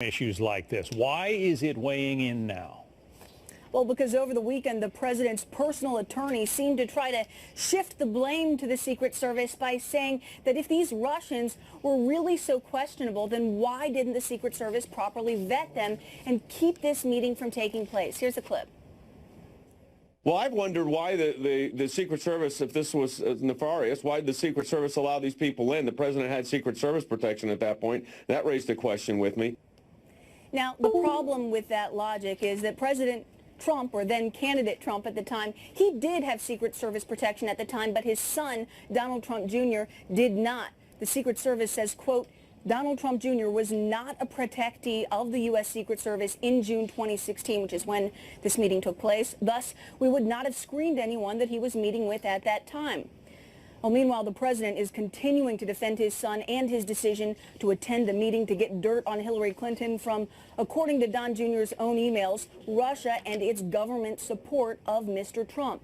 issues like this. Why is it weighing in now? Well, because over the weekend, the president's personal attorney seemed to try to shift the blame to the Secret Service by saying that if these Russians were really so questionable, then why didn't the Secret Service properly vet them and keep this meeting from taking place? Here's a clip. Well, I've wondered why the Secret Service, if this was nefarious, why did the Secret Service allow these people in? The president had Secret Service protection at that point. That raised a question with me. Now, the problem with that logic is that President Trump, or then candidate Trump at the time, he did have Secret Service protection at the time, but his son, Donald Trump Jr., did not. The Secret Service says, quote, Donald Trump Jr. was not a protectee of the U.S. Secret Service in June 2016, which is when this meeting took place. Thus, we would not have screened anyone that he was meeting with at that time. Well, meanwhile, the president is continuing to defend his son and his decision to attend the meeting to get dirt on Hillary Clinton from, according to Don Jr.'s own emails, Russia and its government support of Mr. Trump.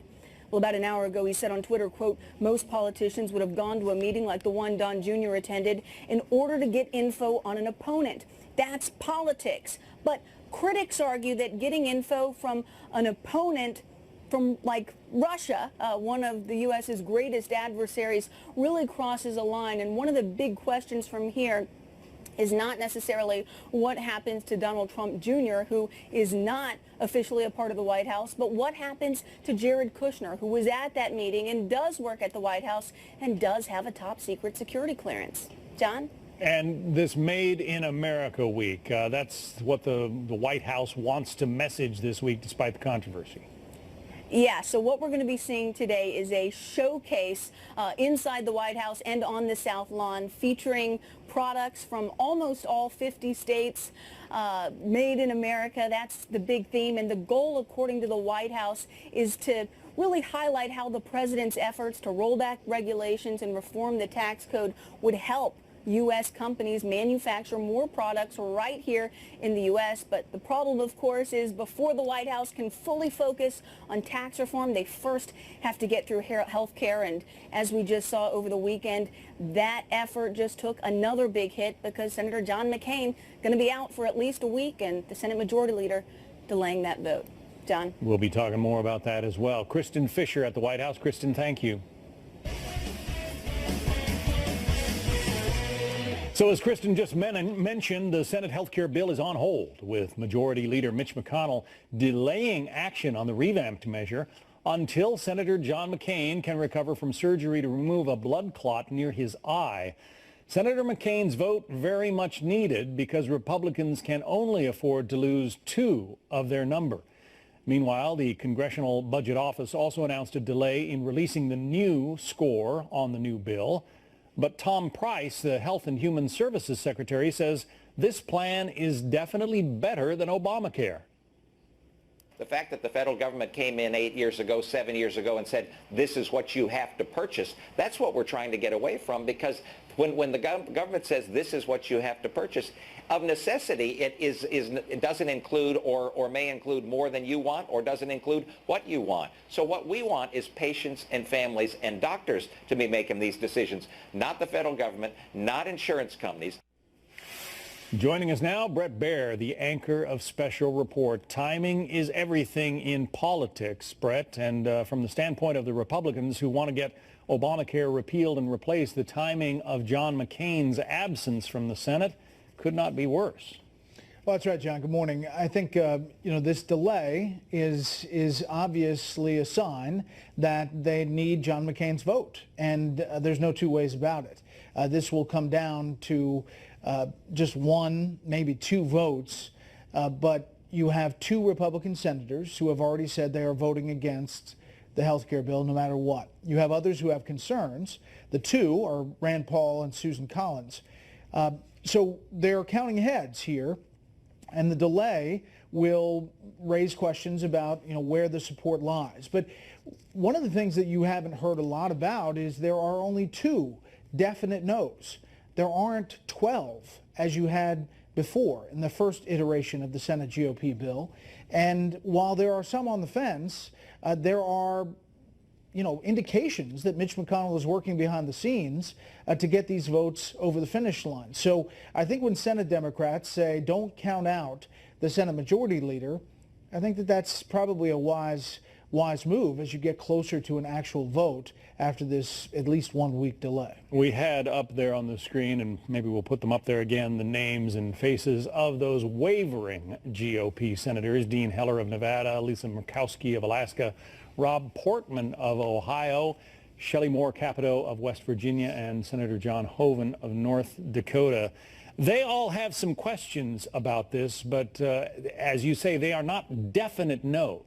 Well, about an hour ago, he said on Twitter, quote, most politicians would have gone to a meeting like the one Don Jr. attended in order to get info on an opponent. That's politics. But critics argue that getting info from an opponent from like Russia, one of the U.S.'s greatest adversaries, really crosses a line. And one of the big questions from here is not necessarily what happens to Donald Trump Jr., who is not officially a part of the White House, but what happens to Jared Kushner, who was at that meeting and does work at the White House and does have a top secret security clearance. John? And this Made in America week, that's what the White House wants to message this week despite the controversy. Yeah, so what we're going to be seeing today is a showcase inside the White House and on the South Lawn featuring products from almost all 50 states, made in America. That's the big theme. And the goal, according to the White House, is to really highlight how the president's efforts to roll back regulations and reform the tax code would help U.S. companies manufacture more products right here in the U.S. But the problem, of course, is before the White House can fully focus on tax reform, they first have to get through health care. And as we just saw over the weekend, that effort just took another big hit because Senator John McCain going to be out for at least a week, and the Senate Majority Leader delaying that vote. John? We'll be talking more about that as well. Kristen Fisher at the White House. Kristen, thank you. So as Kristen just mentioned, the Senate health care bill is on hold, with Majority Leader Mitch McConnell delaying action on the revamped measure until Senator John McCain can recover from surgery to remove a blood clot near his eye. Senator McCain's vote very much needed because Republicans can only afford to lose 2 of their number. Meanwhile, the Congressional Budget Office also announced a delay in releasing the new score on the new bill. But Tom Price, the Health and Human Services Secretary, says this plan is definitely better than Obamacare. The fact that the federal government came in 8 years ago, 7 years ago, and said, this is what you have to purchase, that's what we're trying to get away from, because when the government says this is what you have to purchase, of necessity, it doesn't include or may include more than you want or doesn't include what you want. So what we want is patients and families and doctors to be making these decisions, not the federal government, not insurance companies. Joining us now, Bret Baier, the anchor of Special Report. Timing is everything in politics, Bret, and from the standpoint of the Republicans who want to get Obamacare repealed and replaced, the timing of John McCain's absence from the Senate could not be worse. Well, that's right, John. Good morning. I think, this delay is obviously a sign that they need John McCain's vote, and there's no two ways about it. This will come down to just 1, maybe 2 votes, but you have 2 Republican senators who have already said they are voting against the health care bill no matter what. You have others who have concerns. The 2 are Rand Paul and Susan Collins. So they're counting heads here, and the delay will raise questions about where the support lies. But one of the things that you haven't heard a lot about is there are only 2 definite no's. There aren't 12 as you had before in the first iteration of the Senate GOP bill. And while there are some on the fence, there are indications that Mitch McConnell is working behind the scenes to get these votes over the finish line. So I think when Senate Democrats say don't count out the Senate Majority Leader, I think that that's probably a wise move as you get closer to an actual vote after this at least 1 week delay. We had up there on the screen, and maybe we'll put them up there again, the names and faces of those wavering GOP senators: Dean Heller of Nevada, Lisa Murkowski of Alaska, Rob Portman of Ohio, Shelley Moore Capito of West Virginia, and Senator John Hoeven of North Dakota. They all have some questions about this, but as you say, they are not definite no's.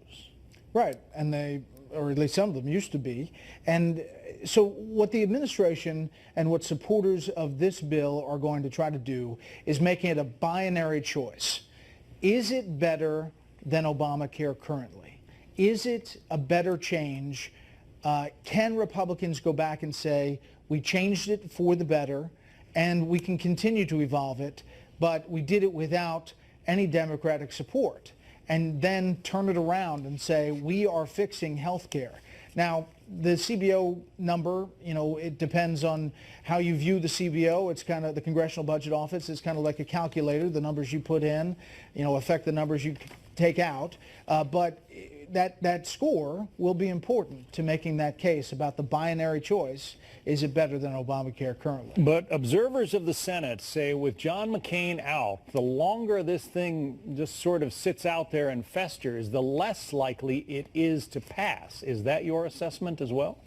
Right, and they, or at least some of them used to be. And so what the administration and what supporters of this bill are going to try to do is making it a binary choice. Is it better than Obamacare currently? Is it a better change? Can Republicans go back and say, we changed it for the better and we can continue to evolve it, but we did it without any Democratic support? And then turn it around and say, we are fixing health care. Now, the CBO number, it depends on how you view the CBO. It's kind of the Congressional Budget Office. It's kind of like a calculator. The numbers you put in, affect the numbers you take out. But that score will be important to making that case about the binary choice. Is it better than Obamacare currently? But observers of the Senate say with John McCain out, the longer this thing just sort of sits out there and festers, the less likely it is to pass. Is that your assessment as well?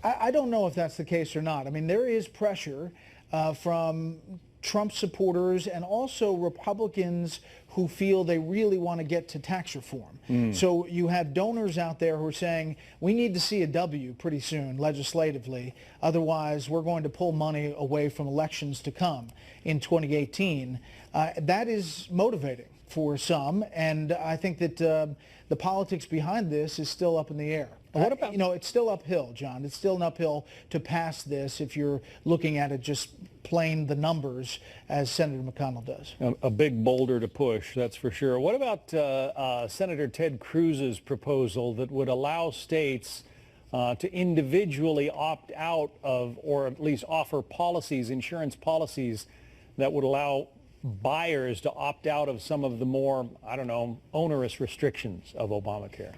I don't know if that's the case or not. I mean, there is pressure from Trump supporters and also Republicans who feel they really want to get to tax reform. So you have donors out there who are saying, we need to see a W pretty soon legislatively. Otherwise, we're going to pull money away from elections to come in 2018. That is motivating for some, and I think that the politics behind this is still up in the air. What about, it's still uphill, John. It's still an uphill to pass this if you're looking at it just plain the numbers, as Senator McConnell does. A big boulder to push, that's for sure. What about Senator Ted Cruz's proposal that would allow states to individually opt out of, or at least offer policies, insurance policies, that would allow buyers to opt out of some of the more, onerous restrictions of Obamacare?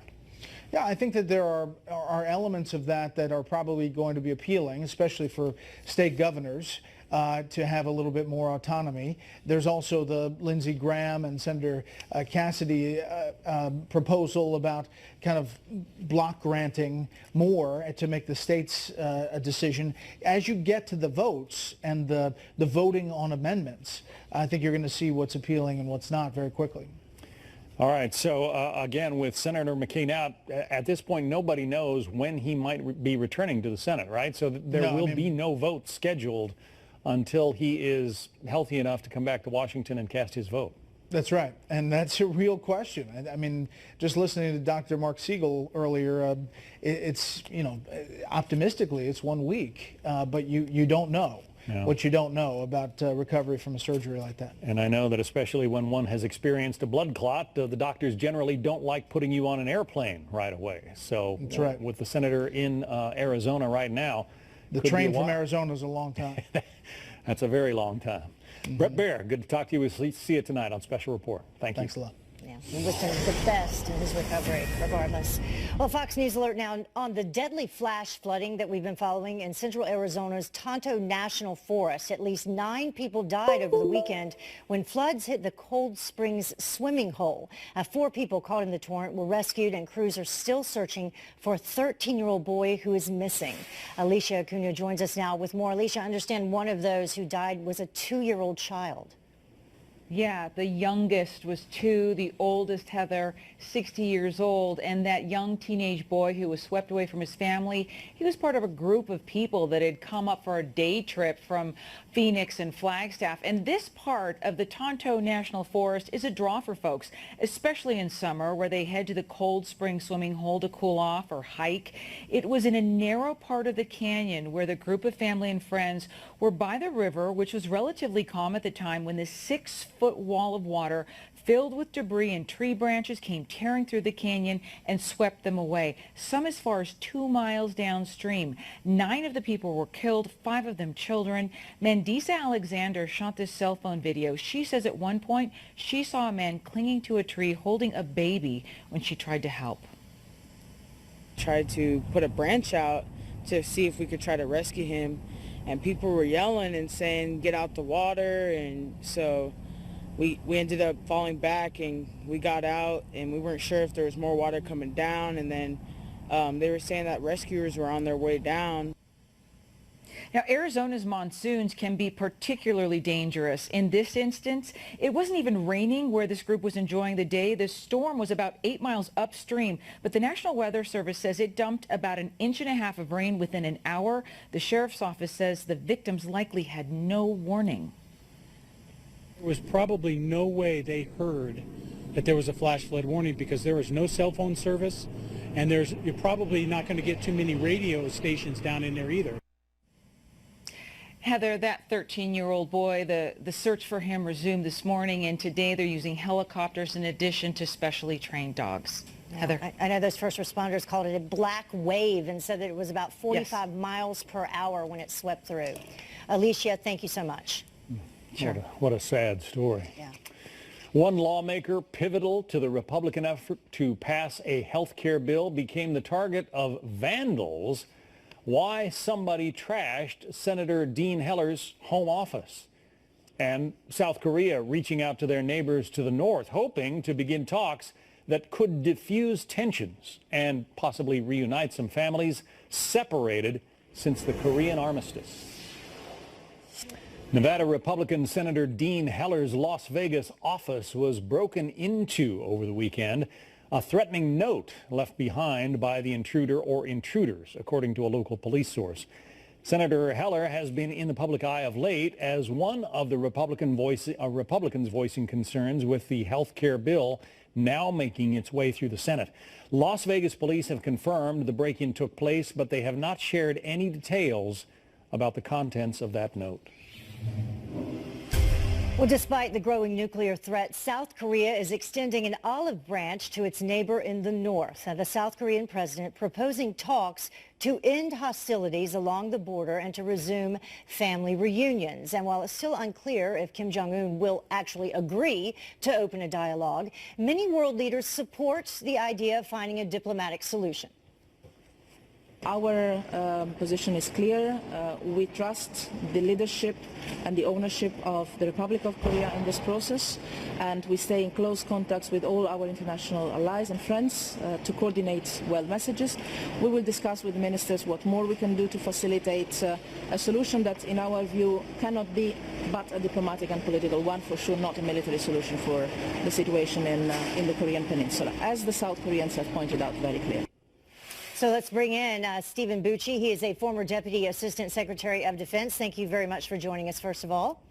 Yeah, I think that there are elements of that are probably going to be appealing, especially for state governors, to have a little bit more autonomy. There's also the Lindsey Graham and Senator Cassidy proposal about kind of block granting more to make the states a decision. As you get to the votes and the voting on amendments, I think you're going to see what's appealing and what's not very quickly. All right, so again, with Senator McCain out, at this point, nobody knows when he might be returning to the Senate, right? So there will be no vote scheduled until he is healthy enough to come back to Washington and cast his vote. That's right, and that's a real question. I mean, just listening to Dr. Mark Siegel earlier, it's, optimistically, it's 1 week, but you don't know. What you don't know about recovery from a surgery like that. And I know that especially when one has experienced a blood clot, the doctors generally don't like putting you on an airplane right away. So that's right. With the senator in Arizona right now, the train from Arizona is a long time. That's a very long time. Bret Baier, good to talk to you. We'll see you tonight on Special Report. Thanks a lot. Yeah, we wish him the best in his recovery, regardless. Well, Fox News alert now on the deadly flash flooding that we've been following in central Arizona's Tonto National Forest. At least 9 people died over the weekend when floods hit the Cold Springs swimming hole. 4 people caught in the torrent were rescued, and crews are still searching for a 13-year-old boy who is missing. Alicia Acuna joins us now with more. Alicia, I understand one of those who died was a 2-year-old child. Yeah, the youngest was 2, the oldest, Heather, 60 years old, and that young teenage boy who was swept away from his family, he was part of a group of people that had come up for a day trip from Phoenix and Flagstaff. And this part of the Tonto National Forest is a draw for folks, especially in summer, where they head to the Cold Spring swimming hole to cool off or hike. It was in a narrow part of the canyon where the group of family and friends were by the river, which was relatively calm at the time, when the 6-foot 10-foot wall of water filled with debris and tree branches came tearing through the canyon and swept them away, some as far as 2 miles downstream. 9 of the people were killed, 5 of them children. Mandisa Alexander shot this cell phone video. She says at one point she saw a man clinging to a tree holding a baby when she tried to help. Tried to put a branch out to see if we could try to rescue him, and people were yelling and saying get out the water, and so we ended up falling back and we got out, and we weren't sure if there was more water coming down, and then they were saying that rescuers were on their way down. Now, Arizona's monsoons can be particularly dangerous. In this instance, it wasn't even raining where this group was enjoying the day. The storm was about 8 miles upstream, but the National Weather Service says it dumped about 1.5 inches of rain within an hour. The sheriff's office says the victims likely had no warning. There was probably no way they heard that there was a flash flood warning because there was no cell phone service, and you're probably not going to get too many radio stations down in there either. Heather, that 13-year-old boy, the search for him resumed this morning, and today they're using helicopters in addition to specially trained dogs. Yeah, Heather. I know those first responders called it a black wave and said that it was about 45 Yes. miles per hour when it swept through. Alicia, thank you so much. Sure. What a sad story. Yeah. One lawmaker pivotal to the Republican effort to pass a health care bill became the target of vandals. Why somebody trashed Senator Dean Heller's home office. And South Korea reaching out to their neighbors to the north, hoping to begin talks that could diffuse tensions and possibly reunite some families separated since the Korean armistice. Nevada Republican Senator Dean Heller's Las Vegas office was broken into over the weekend. A threatening note left behind by the intruder or intruders, according to a local police source. Senator Heller has been in the public eye of late as one of the Republicans voicing concerns with the health care bill now making its way through the Senate. Las Vegas police have confirmed the break-in took place, but they have not shared any details about the contents of that note. Well, despite the growing nuclear threat, South Korea is extending an olive branch to its neighbor in the north. Now, the South Korean president proposing talks to end hostilities along the border and to resume family reunions. And while it's still unclear if Kim Jong-un will actually agree to open a dialogue, many world leaders support the idea of finding a diplomatic solution. Our position is clear. We trust the leadership and the ownership of the Republic of Korea in this process, and we stay in close contacts with all our international allies and friends to coordinate well messages. We will discuss with the ministers what more we can do to facilitate a solution that, in our view, cannot be but a diplomatic and political one, for sure not a military solution for the situation in the Korean Peninsula, as the South Koreans have pointed out very clearly. So let's bring in Stephen Bucci. He is a former Deputy Assistant Secretary of Defense. Thank you very much for joining us, first of all.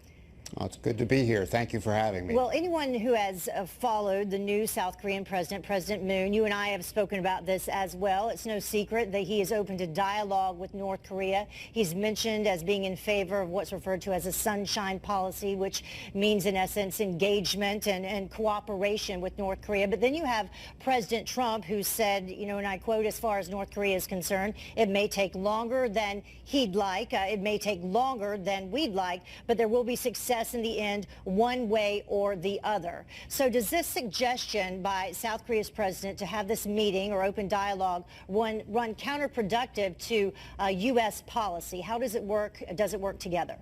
Well, it's good to be here. Thank you for having me. Well, anyone who has followed the new South Korean president, President Moon, you and I have spoken about this as well. It's no secret that he is open to dialogue with North Korea. He's mentioned as being in favor of what's referred to as a sunshine policy, which means, in essence, engagement and cooperation with North Korea. But then you have President Trump, who said, you know, and I quote, as far as North Korea is concerned, it may take longer than he'd like. It may take longer than we'd like, but there will be success in the end, one way or the other. So does this suggestion by South Korea's president to have this meeting or open dialogue run counterproductive to U.S. policy? How does it work? Does it work together?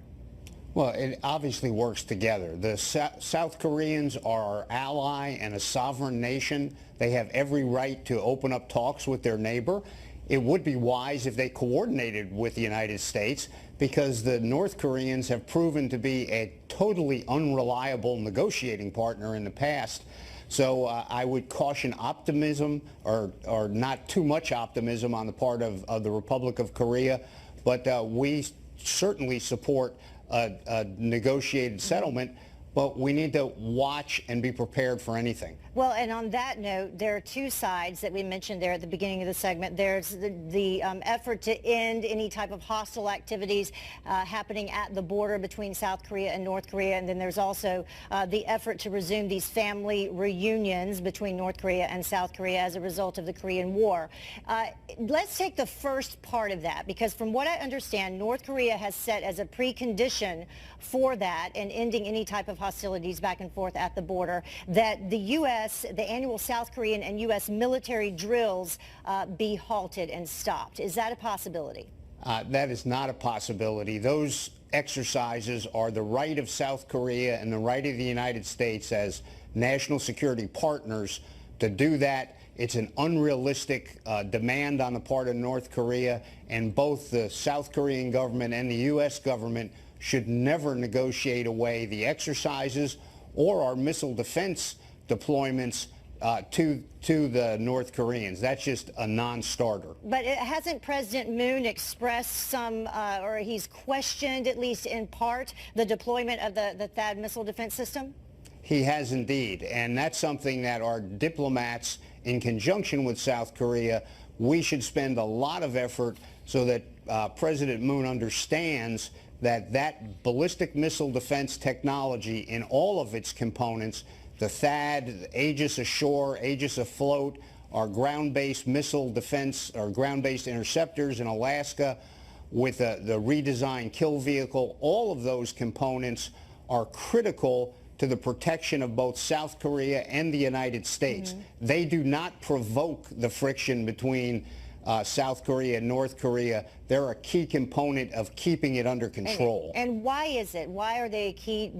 Well, it obviously works together. The South Koreans are our ally and a sovereign nation. They have every right to open up talks with their neighbor. It would be wise if they coordinated with the United States, because the North Koreans have proven to be a totally unreliable negotiating partner in the past. So I would caution optimism, or not too much optimism on the part of the Republic of Korea, but we certainly support a negotiated settlement. But we need to watch and be prepared for anything. Well, and on that note, there are two sides that we mentioned there at the beginning of the segment. There's the effort to end any type of hostile activities happening at the border between South Korea and North Korea. And then there's also the effort to resume these family reunions between North Korea and South Korea as a result of the Korean War. Let's take the first part of that, because from what I understand, North Korea has set as a precondition for that and ending any type of hostilities back and forth at the border that the U.S., the annual South Korean and U.S. military drills be halted and stopped. Is that a possibility? That is not a possibility. Those exercises are the right of South Korea and the right of the United States as national security partners to do that. It's an unrealistic demand on the part of North Korea, and both the South Korean government and the U.S. government should never negotiate away the exercises or our missile defense deployments to the North Koreans. That's just a non-starter. But hasn't President Moon expressed some, or he's questioned at least in part, the deployment of the THAAD missile defense system? He has indeed, and that's something that our diplomats, in conjunction with South Korea, we should spend a lot of effort so that President Moon understands that ballistic missile defense technology in all of its components, the THAAD, Aegis Ashore, Aegis Afloat, our ground-based missile defense, our ground-based interceptors in Alaska, with the redesigned kill vehicle, all of those components are critical to the protection of both South Korea and the United States. Mm-hmm. They do not provoke the friction between South Korea and North Korea. They're a key component of keeping it under control. And why is it? Why are they a key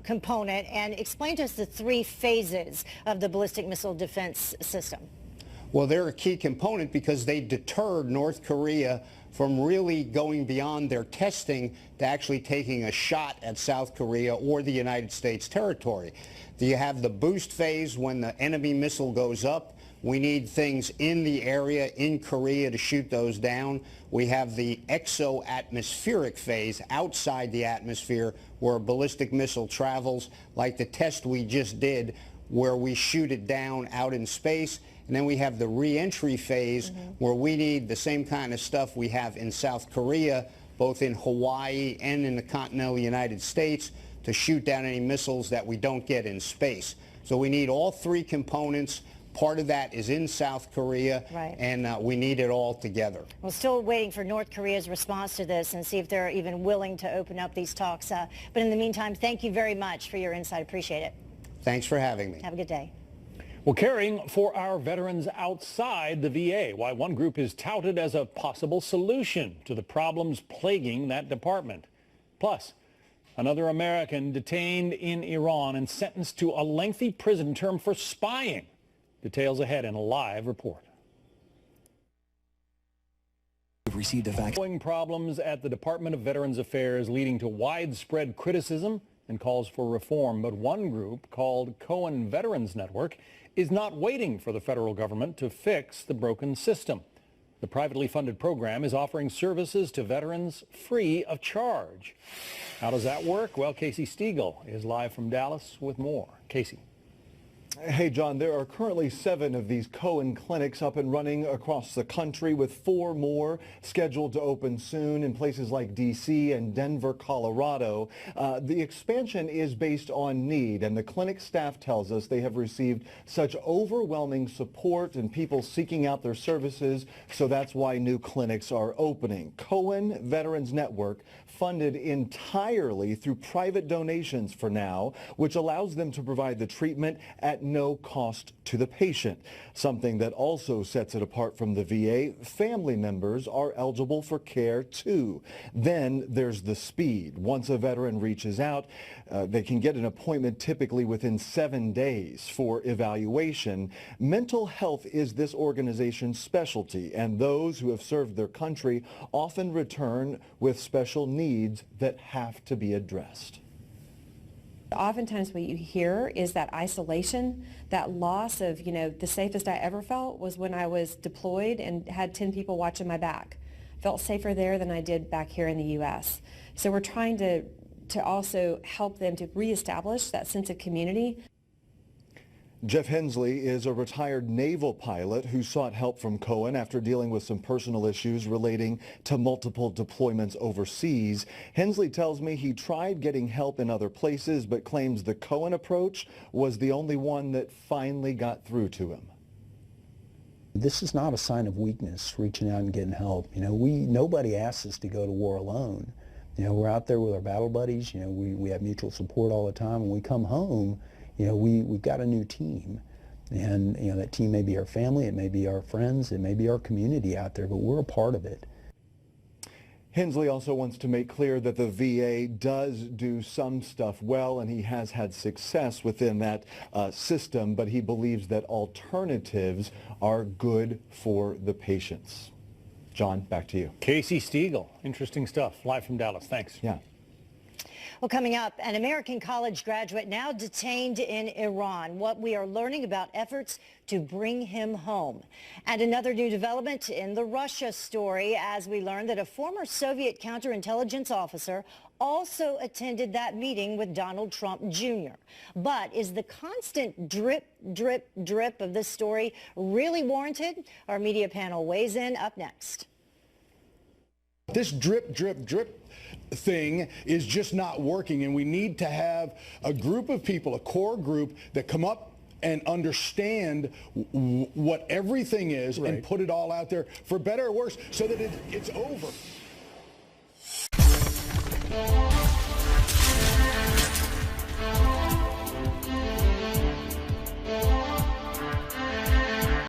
component? And explain to us the three phases of the ballistic missile defense system. Well, they're a key component because they deterred North Korea from really going beyond their testing to actually taking a shot at South Korea or the United States territory. You have the boost phase when the enemy missile goes up. We need things in the area in Korea to shoot those down. We have the exo-atmospheric phase outside the atmosphere where a ballistic missile travels, like the test we just did where we shoot it down out in space. And then we have the re-entry phase where we need the same kind of stuff we have in South Korea, both in Hawaii and in the continental United States, to shoot down any missiles that we don't get in space. So we need all three components. Part of that is in South Korea, right, and we need it all together. We're still waiting for North Korea's response to this and see if they're even willing to open up these talks. But in the meantime, thank you very much for your insight. Appreciate it. Thanks for having me. Have a good day. Well, caring for our veterans outside the VA, why one group is touted as a possible solution to the problems plaguing that department. Plus, another American detained in Iran and sentenced to a lengthy prison term for spying. Details ahead in a live report. We've received a vaccine. Problems at the Department of Veterans Affairs leading to widespread criticism and calls for reform. But one group called Cohen Veterans Network is not waiting for the federal government to fix the broken system. The privately funded program is offering services to veterans free of charge. How does that work? Well, Casey Stiegel is live from Dallas with more. Casey. Hey, John, there are currently 7 of these Cohen clinics up and running across the country, with 4 more scheduled to open soon in places like D.C. and Denver, Colorado. The expansion is based on need, and the clinic staff tells us they have received such overwhelming support and people seeking out their services, so that's why new clinics are opening. Cohen Veterans Network, funded entirely through private donations for now, which allows them to provide the treatment at no cost to the patient. Something that also sets it apart from the VA, family members are eligible for care too. Then there's the speed. Once a veteran reaches out, they can get an appointment typically within 7 days for evaluation. Mental health is this organization's specialty, and those who have served their country often return with special needs that have to be addressed. Oftentimes what you hear is that isolation, that loss of, the safest I ever felt was when I was deployed and had 10 people watching my back. Felt safer there than I did back here in the U.S. So we're trying to to also help them to reestablish that sense of community. Jeff Hensley is a retired naval pilot who sought help from Cohen after dealing with some personal issues relating to multiple deployments overseas. Hensley tells me he tried getting help in other places, but claims the Cohen approach was the only one that finally got through to him. This is not a sign of weakness, reaching out and getting help. You know, nobody asks us to go to war alone. You know, we're out there with our battle buddies. You know, we have mutual support all the time. When we come home, you know, we've got a new team, and you know, that team may be our family, it may be our friends, it may be our community out there, but we're a part of it. Hensley also wants to make clear that the VA does do some stuff well, and he has had success within that system, but he believes that alternatives are good for the patients. John, back to you. Casey Stiegel, interesting stuff, live from Dallas. Thanks. Yeah. Well, coming up, an American college graduate now detained in Iran. What we are learning about efforts to bring him home. And another new development in the Russia story as we learn that a former Soviet counterintelligence officer also attended that meeting with Donald Trump Jr. But is the constant drip, drip, drip of this story really warranted? Our media panel weighs in up next. This drip, drip, drip thing is just not working, and we need to have a group of people, a core group, that come up and understand what everything is, right, and put it all out there for better or worse so that it's over.